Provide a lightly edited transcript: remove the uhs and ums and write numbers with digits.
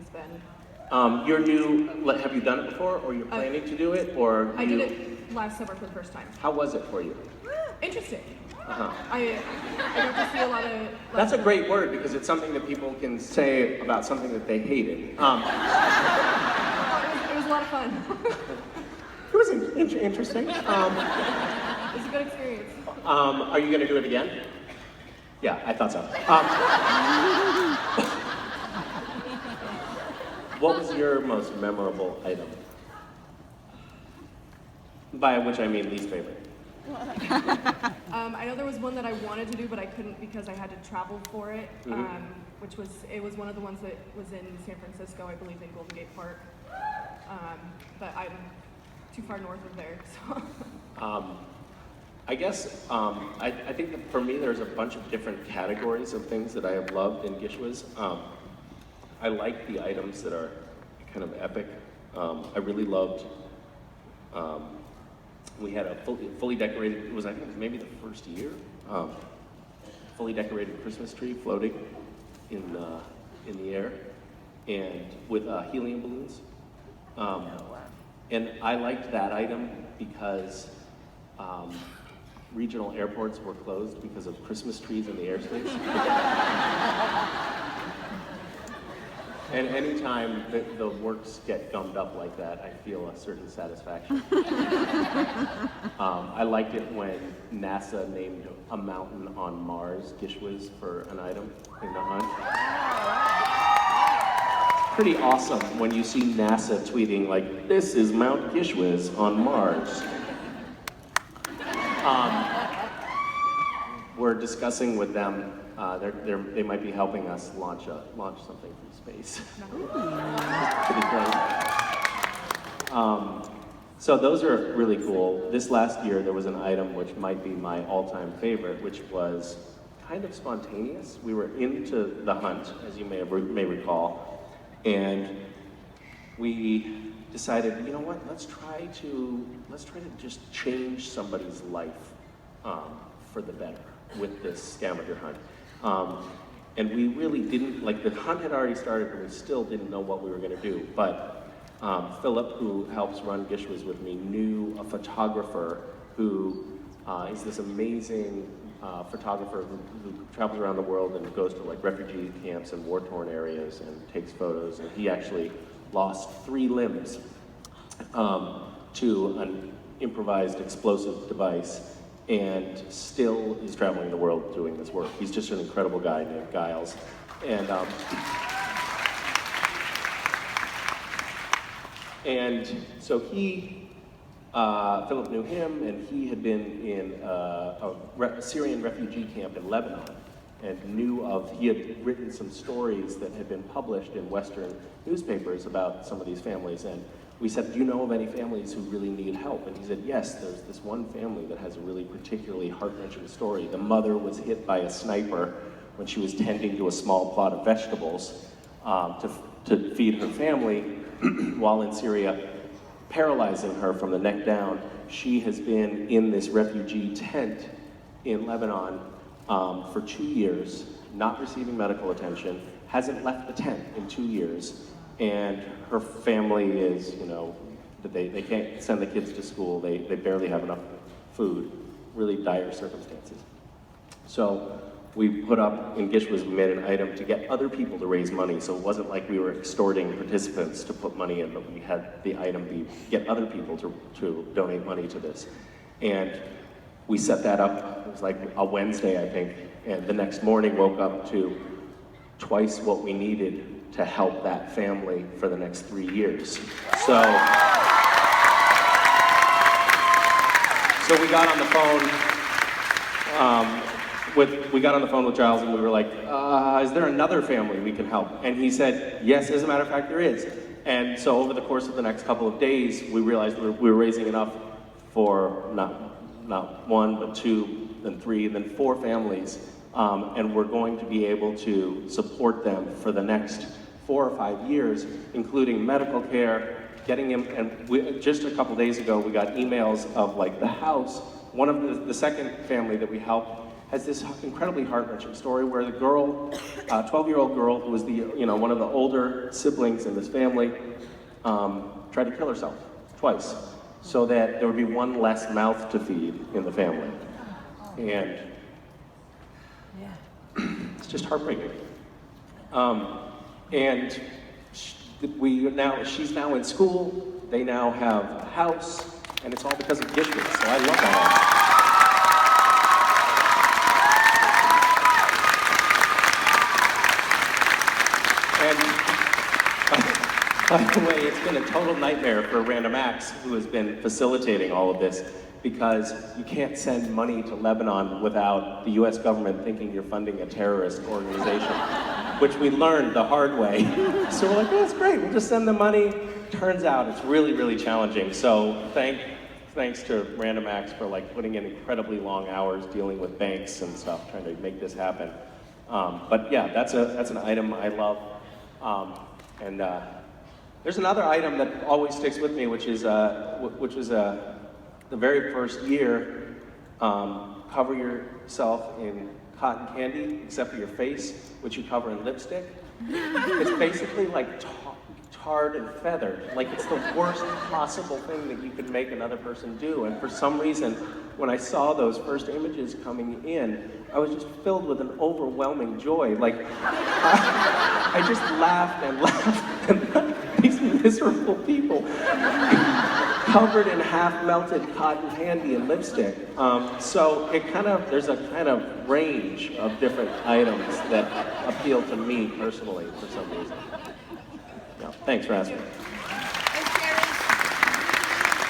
has been. You're new, have you done it before, or you're planning to do it, or? I did it last summer for the first time. How was it for you? Interesting. Uh-huh. I got to see a lot of... That's a great word, because it's something that people can say about something that they hated. It was a lot of fun. It was interesting. It was a good experience. Are you going to do it again? Yeah, I thought so. What was your most memorable item? By which I mean least favorite. I know there was one that I wanted to do, but I couldn't because I had to travel for it. It was one of the ones that was in San Francisco, I believe, in Golden Gate Park. But I'm too far north of there, so. I guess, I think that for me there's a bunch of different categories of things that I have loved in Gishwas. I like the items that are kind of epic. I really loved, we had a fully decorated, I think it was maybe the first year, fully decorated Christmas tree floating in the air, and with helium balloons. And I liked that item because regional airports were closed because of Christmas trees in the airspace. And anytime the works get gummed up like that, I feel a certain satisfaction. I liked it when NASA named a mountain on Mars Gishwas for an item in the hunt. It's pretty awesome when you see NASA tweeting like, "This is Mount Gishwas on Mars." We're discussing with them. They might be helping us launch something from space. Pretty crazy. So those are really cool. This last year, there was an item which might be my all-time favorite, which was kind of spontaneous. We were into the hunt, as you may recall, and we decided, you know what? Let's try to just change somebody's life for the better with this scavenger hunt. And we really didn't, like the hunt had already started and we still didn't know what we were gonna do, but Philip, who helps run Gishwas with me, knew a photographer who is this amazing photographer who travels around the world and goes to like refugee camps and war-torn areas and takes photos, and he actually lost 3 limbs to an improvised explosive device, and still is traveling the world doing this work. He's just an incredible guy named Giles. And so Philip knew him, and he had been in a Syrian refugee camp in Lebanon, and he had written some stories that had been published in Western newspapers about some of these families, and we said, do you know of any families who really need help? And he said, yes, there's this one family that has a really particularly heart-wrenching story. The mother was hit by a sniper when she was tending to a small plot of vegetables to feed her family while in Syria, paralyzing her from the neck down. She has been in this refugee tent in Lebanon for 2 years, not receiving medical attention, hasn't left the tent in 2 years, and her family is, they can't send the kids to school, they barely have enough food, really dire circumstances. So we put up, in Gishwas, we made an item to get other people to raise money, so it wasn't like we were extorting participants to put money in, but we had the item get other people to donate money to this. And we set that up, it was like a Wednesday, I think, and the next morning woke up to twice what we needed to help that family for the next 3 years. So we got on the phone with Giles, and we were like, is there another family we can help? And he said, yes, as a matter of fact, there is. And so over the course of the next couple of days, we realized we were raising enough for not 1, but 2, then 3, then 4 families. And we're going to be able to support them for the next 4 or 5 years, including medical care, getting him, and just a couple days ago, we got emails of like the house. One of the second family that we helped has this incredibly heart-wrenching story where the girl, 12-year-old girl who was one of the older siblings in this family, tried to kill herself twice so that there would be one less mouth to feed in the family. And it's just heartbreaking. And she's now in school, they now have a house, and it's all because of gifting, so I love that. By the way, it's been a total nightmare for Random Acts, who has been facilitating all of this, because you can't send money to Lebanon without the US government thinking you're funding a terrorist organization, which we learned the hard way. So we're like, oh, that's great, we'll just send the money. Turns out it's really, really challenging. So thanks to Random Acts for putting in incredibly long hours dealing with banks and stuff, trying to make this happen. But yeah, that's an item I love. There's another item that always sticks with me, which was the very first year, cover yourself in cotton candy, except for your face, which you cover in lipstick. It's basically like tarred and feathered. Like, it's the worst possible thing that you could make another person do. And for some reason, when I saw those first images coming in, I was just filled with an overwhelming joy. Like, I just laughed and laughed and laughed. These miserable people covered in half-melted cotton candy and lipstick. So there's a kind of range of different items that appeal to me personally for some reason. Yeah, thanks for asking.